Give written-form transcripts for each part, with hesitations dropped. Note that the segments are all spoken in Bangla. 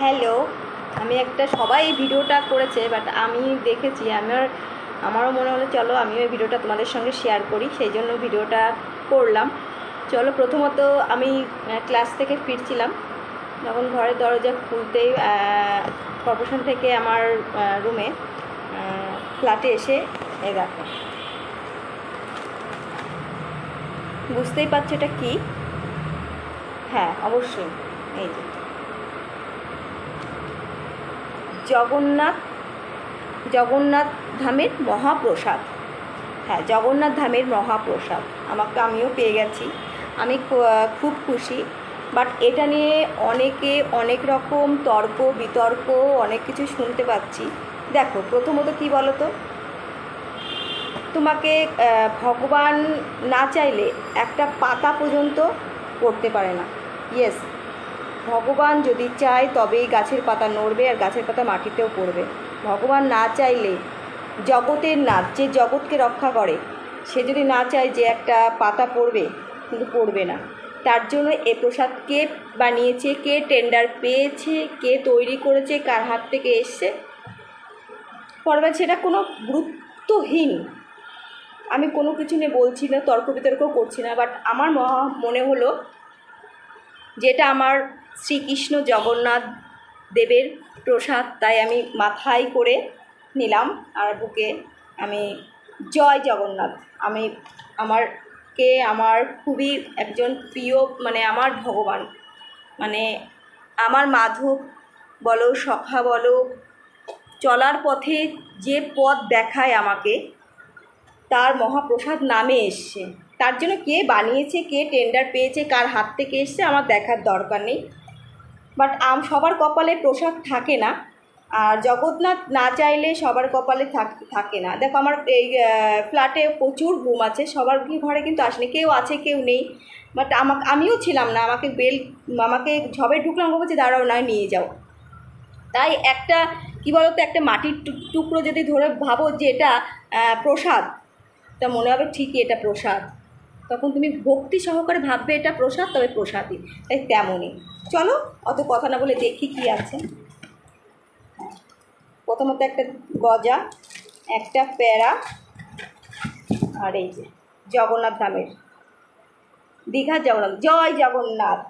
হ্যালো, আমি একটা সবাই এই ভিডিওটা করেছে, বাট আমি দেখেছি, আমারও মনে হলো চলো আমিও এই ভিডিওটা তোমাদের সঙ্গে শেয়ার করি, সেই জন্য ভিডিওটা করলাম। চলো, প্রথমত আমি ক্লাস থেকে ফিরছিলাম, যখন ঘরের দরজা খুলতেই কর্পোরেশন থেকে আমার রুমে ফ্ল্যাটে এসে এই দেখো, বুঝতেই পারছো এটা কি? হ্যাঁ, অবশ্যই এই যে জগন্নাথ ধামের মহাপ্রসাদ। হ্যাঁ, জগন্নাথ ধামের মহাপ্রসাদ আমিও পেয়ে গেছি। আমি খুব খুশি। বাট এটা নিয়ে অনেকে অনেক রকম তর্ক বিতর্ক অনেক কিছু শুনতে পাচ্ছি। দেখো, প্রথমত কি বলো তো, তোমাকে ভগবান না চাইলে একটা পাতা পর্যন্ত পড়তে পারে না। ইয়েস, ভগবান যদি চায় তবেই গাছের পাতা নড়বে আর গাছের পাতা মাটিতেও পড়বে। ভগবান না চাইলে, জগতের নাথ যে জগৎকে রক্ষা করে, সে যদি না চায় যে একটা পাতা পড়বে, কিন্তু পড়বে না। তার জন্য এ প্রসাদ কে বানিয়েছে, কে টেন্ডার পেয়েছে, কে তৈরি করেছে, কার হাত থেকে এসছে, পড়বে, সেটা কোনো গুরুত্বহীন। আমি কোনো কিছু নিয়ে বলছি না, তর্ক বিতর্ক করছি না, বাট আমার মনে হলো যেটা আমার শ্রীকৃষ্ণ জগন্নাথ দেবের প্রসাদ, তাই আমি মাথায় করে নিলাম আর বুকে আমি জয় জগন্নাথ। আমার খুবই একজন প্রিয়, মানে আমার ভগবান, মানে আমার মাধব বলো, সখা বলো, চলার পথে যে পথ দেখায় আমাকে, তার মহাপ্রসাদ নামে এসছে। তার জন্য কে বানিয়েছে, কে টেন্ডার পেয়েছে, কার হাত থেকে এসছে আমার দেখার দরকার নেই। বাট সবার কপালে প্রসাদ থাকে না, আর জগন্নাথ না চাইলে সবার কপালে থাকে না। দেখো, আমার এই ফ্ল্যাটে প্রচুর রুম আছে, সবার ঘরে কিন্তু আসেনি, কেউ আছে কেউ নেই। বাট আমিও ছিলাম না, আমাকে ঝবে ঢুকলাম, বলছে দাঁড়াও, নয় নিয়ে যাও। তাই একটা কী বলো তো, একটা মাটির টুকরো যদি ধরে ভাবো যে এটা প্রসাদ, তা মনে হবে ঠিকই এটা প্রসাদ, তখন তুমি ভক্তি সহকারে ভাববে এটা প্রসাদ, তবে প্রসাদই। তাই তেমনই, চলো অত কথা না বলে দেখি কি আছে। প্রথমত একটা গজা, একটা প্যারা, আর এই যে জগন্নাথ ধামের, দীঘার জগন্নাথ, জয় জগন্নাথ,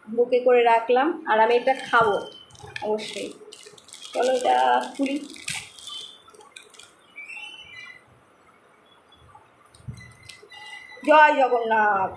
বুকে করে রাখলাম। আর আমি এটা খাবো অবশ্যই। চলো এটা খুলি। জয় জগন্নাথ।